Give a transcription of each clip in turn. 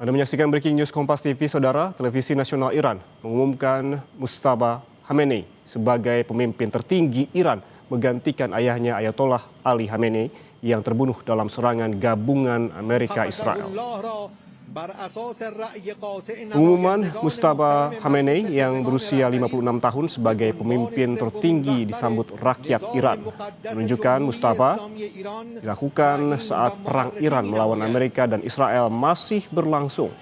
Anda menyaksikan Breaking News Kompas TV, Saudara. Televisi Nasional Iran mengumumkan Mujtaba Khamenei sebagai pemimpin tertinggi Iran menggantikan ayahnya Ayatollah Ali Khamenei yang terbunuh dalam serangan gabungan Amerika Israel. Pengumuman Mujtaba Khamenei yang berusia 56 tahun sebagai pemimpin tertinggi disambut rakyat Iran. Menunjukkan Mujtaba dilakukan saat perang Iran melawan Amerika dan Israel masih berlangsung.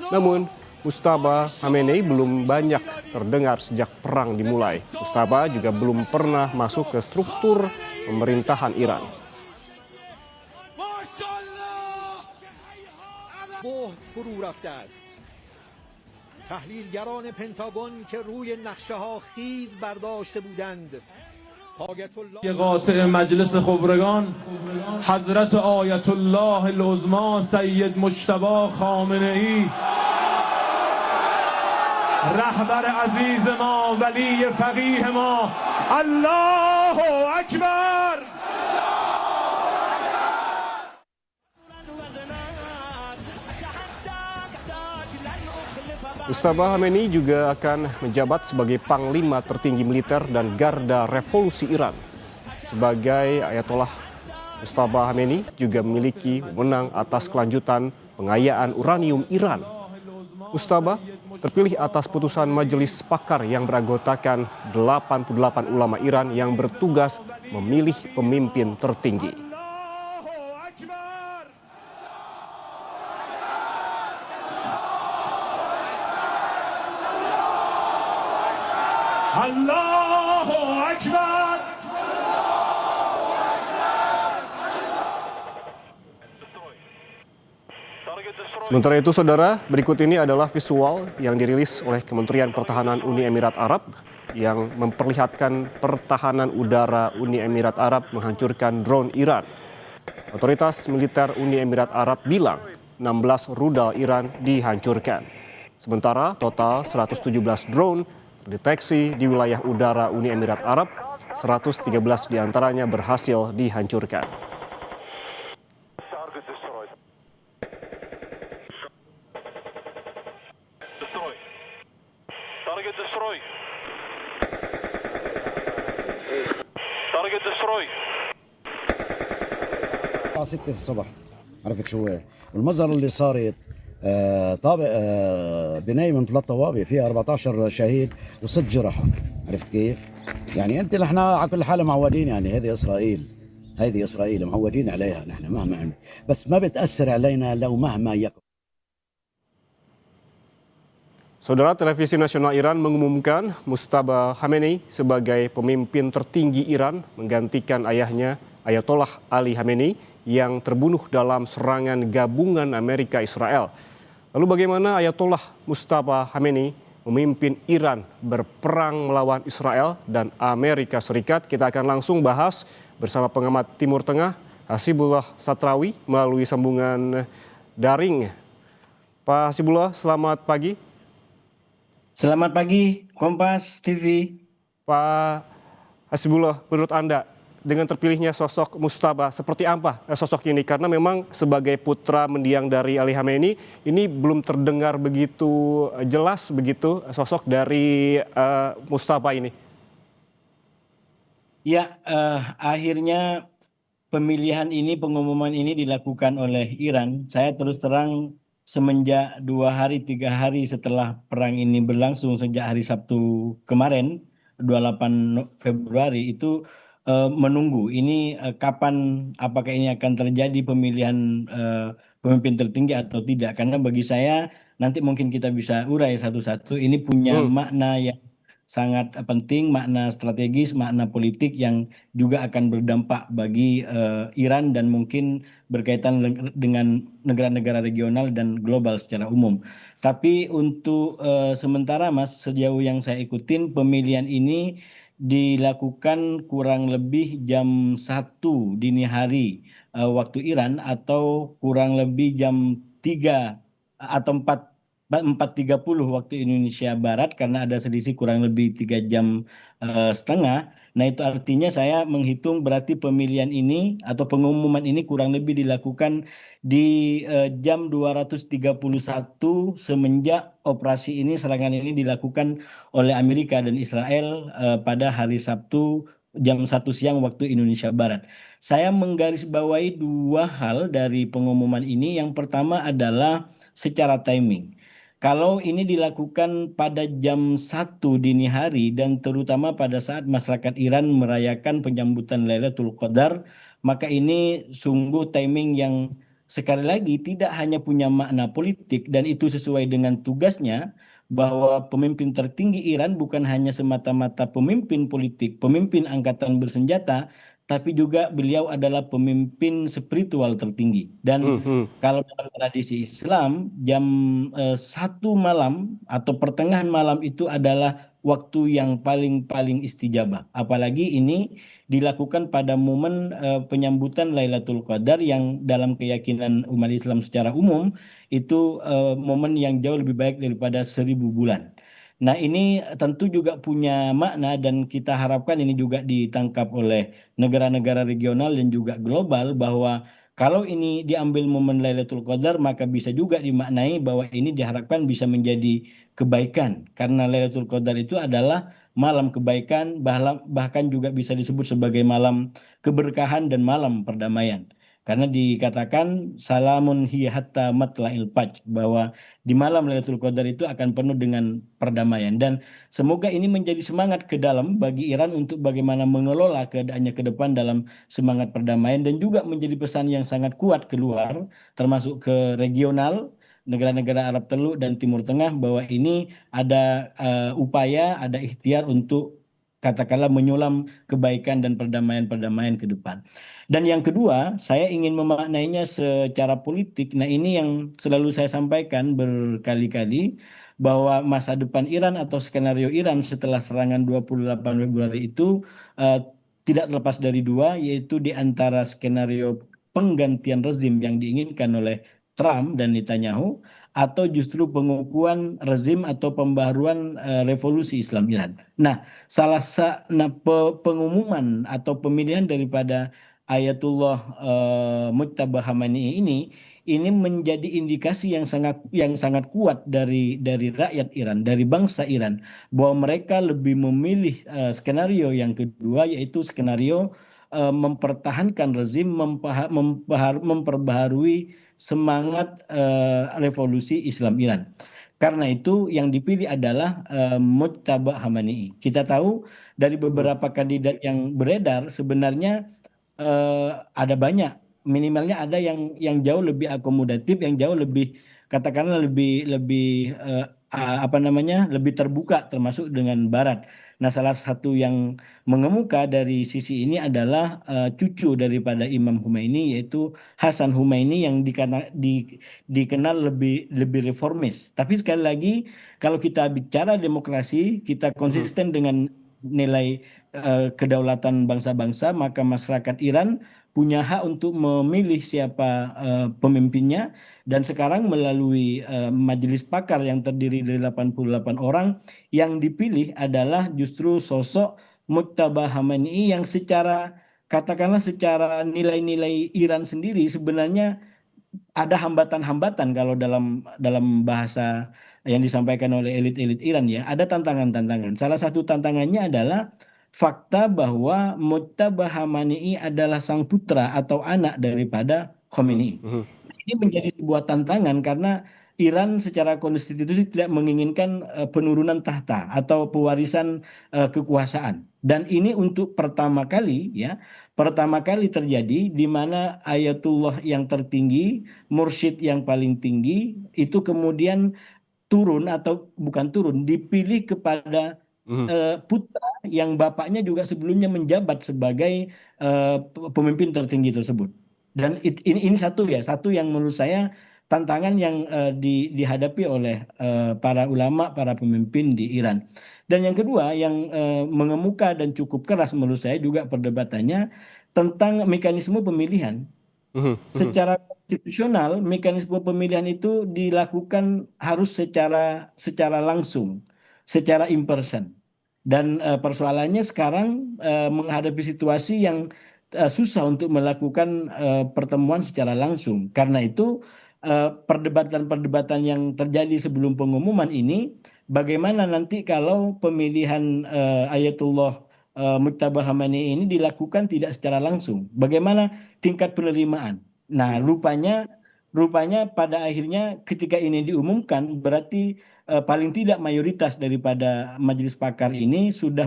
Namun, Mujtaba Khamenei belum banyak terdengar sejak perang dimulai. Mujtaba juga belum pernah masuk ke struktur pemerintahan Iran. بهت فرو رفته است. تحلیلگران پنتاگون که روی نقشه ها خیز برداشته بودند قاطع مجلس خبرگان حضرت آیت الله العظما سید مجتبی خامنه‌ای رهبر عزیز ما ولی فقیه ما الله اکبر. Mujtaba Khamenei juga akan menjabat sebagai Panglima tertinggi militer dan Garda Revolusi Iran. Sebagai Ayatollah, Mujtaba Khamenei juga memiliki wewenang atas kelanjutan pengayaan uranium Iran. Mujtaba terpilih atas putusan majelis pakar yang beranggotakan 88 ulama Iran yang bertugas memilih pemimpin tertinggi. Allahu Akbar. Sementara itu, Saudara, berikut ini adalah visual yang dirilis oleh Kementerian Pertahanan Uni Emirat Arab yang memperlihatkan pertahanan udara Uni Emirat Arab menghancurkan drone Iran. Otoritas militer Uni Emirat Arab bilang 16 rudal Iran dihancurkan. Sementara total 117 drone terdeteksi di wilayah udara Uni Emirat Arab, 113 diantaranya berhasil dihancurkan. الساعة 6 الصبح عرفت شو هي والمجزرة اللي صارت طابق بناية من 3 طوابق فيها 14 شهيد و6 جرحى. عرفت كيف؟ يعني انت نحن على كل حال معودين، يعني هذه اسرائيل معودين عليها نحن مهما عمل، بس ما بتأثر علينا لو مهما يكن. Saudara, Televisi Nasional Iran mengumumkan Mujtaba Khamenei sebagai pemimpin tertinggi Iran menggantikan ayahnya Ayatollah Ali Khamenei yang terbunuh dalam serangan gabungan Amerika Israel. Lalu bagaimana Ayatollah Mujtaba Khamenei memimpin Iran berperang melawan Israel dan Amerika Serikat? Kita akan langsung bahas bersama pengamat Timur Tengah Hasibullah Satrawi melalui sambungan daring. Pak Hasibullah, selamat pagi. Selamat pagi, Kompas TV. Pak Hasibullah, menurut Anda dengan terpilihnya sosok Mujtaba, seperti apa sosok ini? Karena memang sebagai putra mendiang dari Ali Khamenei, ini belum terdengar begitu jelas begitu sosok dari Mujtaba ini. Ya, akhirnya pemilihan ini, pengumuman ini dilakukan oleh Iran. Saya terus terang semenjak 2 hari 3 hari setelah perang ini berlangsung sejak hari Sabtu kemarin 28 Februari itu menunggu ini kapan, apakah ini akan terjadi pemilihan pemimpin tertinggi atau tidak, karena bagi saya nanti mungkin kita bisa urai satu-satu, ini punya makna yang sangat penting, makna strategis, makna politik yang juga akan berdampak bagi Iran dan mungkin berkaitan dengan negara-negara regional dan global secara umum. Tapi untuk sementara Mas, sejauh yang saya ikutin pemilihan ini dilakukan kurang lebih jam 1 dini hari waktu Iran atau kurang lebih jam 3 atau 4 4.30 waktu Indonesia Barat karena ada selisih kurang lebih 3 jam setengah. Nah, itu artinya saya menghitung berarti pemilihan ini atau pengumuman ini kurang lebih dilakukan di jam 231 semenjak operasi ini, serangan ini dilakukan oleh Amerika dan Israel pada hari Sabtu jam 1 siang waktu Indonesia Barat. Saya menggarisbawahi dua hal dari pengumuman ini. Yang pertama adalah secara timing. Kalau ini dilakukan pada jam 1 dini hari dan terutama pada saat masyarakat Iran merayakan penyambutan Lailatul Qadar, maka ini sungguh timing yang sekali lagi tidak hanya punya makna politik dan itu sesuai dengan tugasnya, bahwa pemimpin tertinggi Iran bukan hanya semata-mata pemimpin politik, pemimpin angkatan bersenjata, tapi juga beliau adalah pemimpin spiritual tertinggi. Dan kalau dalam tradisi Islam, jam 1 malam atau pertengahan malam itu adalah waktu yang paling istijabah. Apalagi ini dilakukan pada momen penyambutan Lailatul Qadar yang dalam keyakinan umat Islam secara umum itu momen yang jauh lebih baik daripada 1.000 bulan. Nah, ini tentu juga punya makna dan kita harapkan ini juga ditangkap oleh negara-negara regional dan juga global, bahwa kalau ini diambil momen Lailatul Qadar maka bisa juga dimaknai bahwa ini diharapkan bisa menjadi kebaikan, karena Lailatul Qadar itu adalah malam kebaikan, bahkan juga bisa disebut sebagai malam keberkahan dan malam perdamaian. Karena dikatakan salamun hiya hatta matla'il fajr, bahwa di malam Lailatul Qadar itu akan penuh dengan perdamaian, dan semoga ini menjadi semangat ke dalam bagi Iran untuk bagaimana mengelola keadaannya ke depan dalam semangat perdamaian, dan juga menjadi pesan yang sangat kuat keluar termasuk ke regional negara-negara Arab Teluk dan Timur Tengah, bahwa ini ada upaya, ada ikhtiar untuk katakanlah menyulam kebaikan dan perdamaian-perdamaian ke depan. Dan yang kedua, saya ingin memaknainya secara politik. Nah, ini yang selalu saya sampaikan berkali-kali, bahwa masa depan Iran atau skenario Iran setelah serangan 28 Februari itu tidak terlepas dari dua, yaitu di antara skenario penggantian rezim yang diinginkan oleh Trump dan Netanyahu, atau justru pengukuhan rezim atau pembaharuan revolusi Islam Iran. Nah, pengumuman atau pemilihan daripada Ayatullah Mujtaba Khamenei ini menjadi indikasi yang sangat kuat dari rakyat Iran, dari bangsa Iran, bahwa mereka lebih memilih skenario yang kedua, yaitu skenario mempertahankan rezim, memperbaharui semangat revolusi Islam Iran. Karena itu yang dipilih adalah Mujtaba Khamenei. Kita tahu dari beberapa kandidat yang beredar sebenarnya ada banyak, minimalnya ada yang jauh lebih akomodatif, yang jauh lebih katakanlah lebih lebih terbuka termasuk dengan Barat. Nah, salah satu yang mengemuka dari sisi ini adalah cucu daripada Imam Khomeini, yaitu Hasan Khomeini, yang dikenal lebih reformis. Tapi sekali lagi, kalau kita bicara demokrasi, kita konsisten dengan nilai kedaulatan bangsa-bangsa, maka masyarakat Iran punya hak untuk memilih siapa pemimpinnya. Dan sekarang melalui majelis pakar yang terdiri dari 88 orang, yang dipilih adalah justru sosok Mujtaba Khamenei yang katakanlah secara nilai-nilai Iran sendiri sebenarnya ada hambatan-hambatan. Kalau dalam bahasa yang disampaikan oleh elit-elit Iran, ya, ada tantangan-tantangan. Salah satu tantangannya adalah fakta bahwa Mujtaba Khamenei adalah sang putra atau anak daripada Khomeini. Ini menjadi sebuah tantangan karena Iran secara konstitusi tidak menginginkan penurunan tahta atau pewarisan kekuasaan. Dan ini untuk pertama kali terjadi di mana Ayatullah yang tertinggi, mursyid yang paling tinggi itu kemudian turun, atau bukan turun, dipilih kepada putra yang bapaknya juga sebelumnya menjabat sebagai pemimpin tertinggi tersebut. Dan ini satu yang menurut saya tantangan yang dihadapi oleh para ulama, para pemimpin di Iran. Dan yang kedua yang mengemuka dan cukup keras menurut saya juga perdebatannya tentang mekanisme pemilihan. Secara konstitusional, mekanisme pemilihan itu dilakukan harus secara langsung, secara in person. Dan persoalannya sekarang menghadapi situasi yang susah untuk melakukan pertemuan secara langsung. Karena itu perdebatan-perdebatan yang terjadi sebelum pengumuman ini, bagaimana nanti kalau pemilihan Ayatullah Mujtaba Khamenei ini dilakukan tidak secara langsung? Bagaimana tingkat penerimaan? Nah, rupanya pada akhirnya ketika ini diumumkan berarti paling tidak mayoritas daripada majelis pakar ini sudah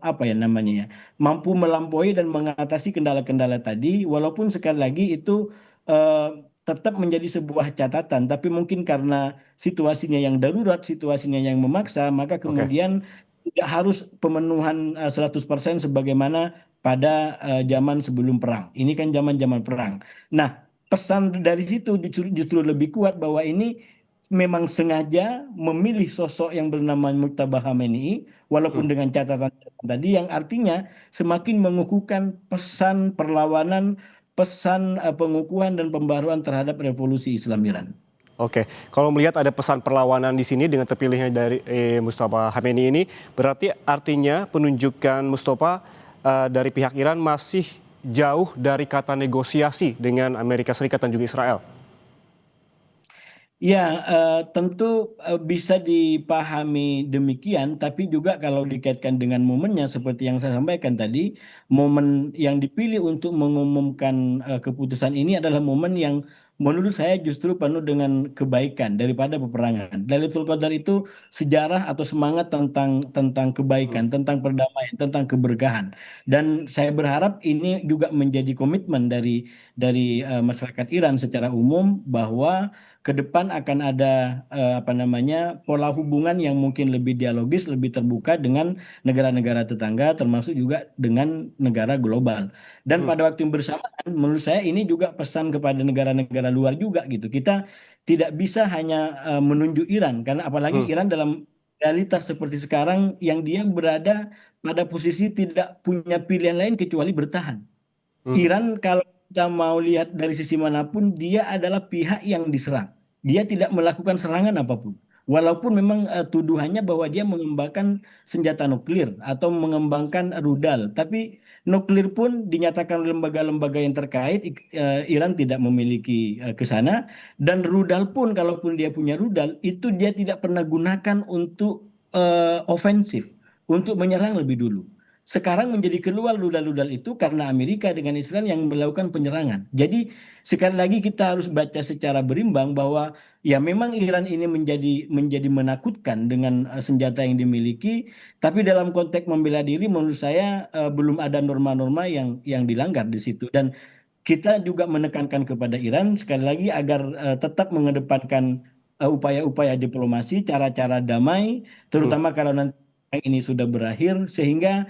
apa ya namanya ya, mampu melampaui dan mengatasi kendala-kendala tadi, walaupun sekali lagi itu tetap menjadi sebuah catatan, tapi mungkin karena situasinya yang darurat, situasinya yang memaksa, maka Oke. kemudian tidak harus pemenuhan 100% sebagaimana pada zaman sebelum perang. Ini kan zaman-zaman perang. Nah, pesan dari situ justru lebih kuat bahwa ini memang sengaja memilih sosok yang bernama Mujtaba Khamenei, walaupun dengan catatan tadi yang artinya semakin mengukuhkan pesan perlawanan, pesan pengukuhan dan pembaruan terhadap revolusi Islam Iran. Oke, kalau melihat ada pesan perlawanan di sini dengan terpilihnya dari Mujtaba Khamenei ini, berarti artinya penunjukan Mujtaba dari pihak Iran masih jauh dari kata negosiasi dengan Amerika Serikat dan juga Israel. Ya, tentu bisa dipahami demikian, tapi juga kalau dikaitkan dengan momennya seperti yang saya sampaikan tadi, momen yang dipilih untuk mengumumkan keputusan ini adalah momen yang menurut saya justru penuh dengan kebaikan daripada peperangan. Lailatul Qadar itu sejarah atau semangat tentang kebaikan, tentang perdamaian, tentang keberkahan. Dan saya berharap ini juga menjadi komitmen dari masyarakat Iran secara umum bahwa ke depan akan ada apa namanya pola hubungan yang mungkin lebih dialogis, lebih terbuka dengan negara-negara tetangga, termasuk juga dengan negara global. Dan pada waktu yang bersamaan, menurut saya ini juga pesan kepada negara-negara luar juga gitu. Kita tidak bisa hanya menunjuk Iran, karena apalagi Iran dalam realitas seperti sekarang yang dia berada pada posisi tidak punya pilihan lain kecuali bertahan. Iran kalau kita mau lihat dari sisi manapun, dia adalah pihak yang diserang. Dia tidak melakukan serangan apapun. Walaupun memang tuduhannya bahwa dia mengembangkan senjata nuklir atau mengembangkan rudal. Tapi nuklir pun dinyatakan oleh lembaga-lembaga yang terkait, Iran tidak memiliki ke sana. Dan rudal pun, kalaupun dia punya rudal, itu dia tidak pernah gunakan untuk ofensif, untuk menyerang lebih dulu. Sekarang menjadi keluar rudal-rudal itu karena Amerika dengan Israel yang melakukan penyerangan. Jadi sekali lagi kita harus baca secara berimbang bahwa ya memang Iran ini menjadi menakutkan dengan senjata yang dimiliki, tapi dalam konteks membela diri menurut saya belum ada norma-norma yang dilanggar di situ. Dan kita juga menekankan kepada Iran sekali lagi agar tetap mengedepankan upaya-upaya diplomasi, cara-cara damai, terutama kalau nanti ini sudah berakhir sehingga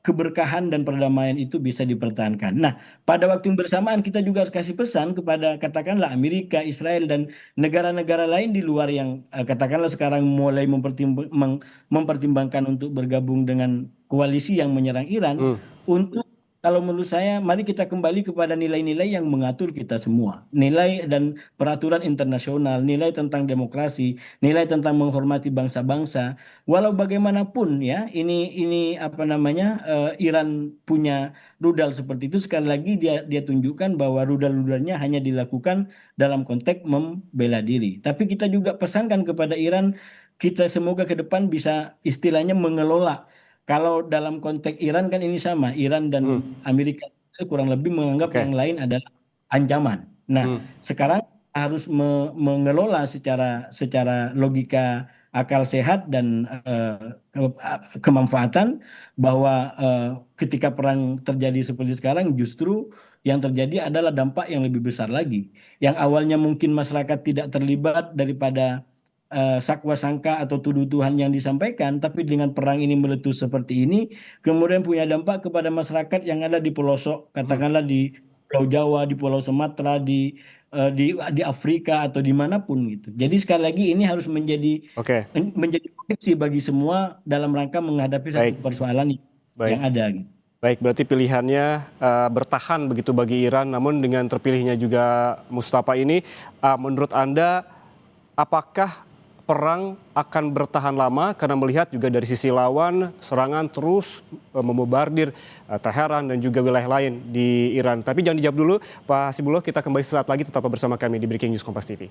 keberkahan dan perdamaian itu bisa dipertahankan. Nah, pada waktu yang bersamaan kita juga harus kasih pesan kepada katakanlah Amerika, Israel dan negara-negara lain di luar yang katakanlah sekarang mulai mempertimbangkan untuk bergabung dengan koalisi yang menyerang Iran untuk kalau menurut saya mari kita kembali kepada nilai-nilai yang mengatur kita semua. Nilai dan peraturan internasional, nilai tentang demokrasi, nilai tentang menghormati bangsa-bangsa. Walau bagaimanapun ya, ini apa namanya Iran punya rudal seperti itu sekali lagi dia tunjukkan bahwa rudal-rudalnya hanya dilakukan dalam konteks membela diri. Tapi kita juga pesankan kepada Iran kita semoga ke depan bisa istilahnya mengelola. Kalau dalam konteks Iran kan ini sama, Iran dan Amerika kurang lebih menganggap yang lain adalah ancaman. Nah, sekarang harus mengelola secara logika akal sehat dan kemanfaatan bahwa ketika perang terjadi seperti sekarang justru yang terjadi adalah dampak yang lebih besar lagi. Yang awalnya mungkin masyarakat tidak terlibat daripada sakwa sangka atau tuduhan yang disampaikan, tapi dengan perang ini meletus seperti ini, kemudian punya dampak kepada masyarakat yang ada di pelosok, katakanlah di Pulau Jawa, di Pulau Sumatera, di Afrika atau dimanapun gitu. Jadi sekali lagi ini harus menjadi proteksi bagi semua dalam rangka menghadapi satu persoalan yang ada. Gitu. Baik, berarti pilihannya bertahan begitu bagi Iran, namun dengan terpilihnya juga Mustafa ini, menurut Anda apakah perang akan bertahan lama karena melihat juga dari sisi lawan serangan terus memombardir Teheran dan juga wilayah lain di Iran. Tapi jangan dijawab dulu Pak Hasibullah, kita kembali sesaat lagi tetap bersama kami di Breaking News Kompas TV.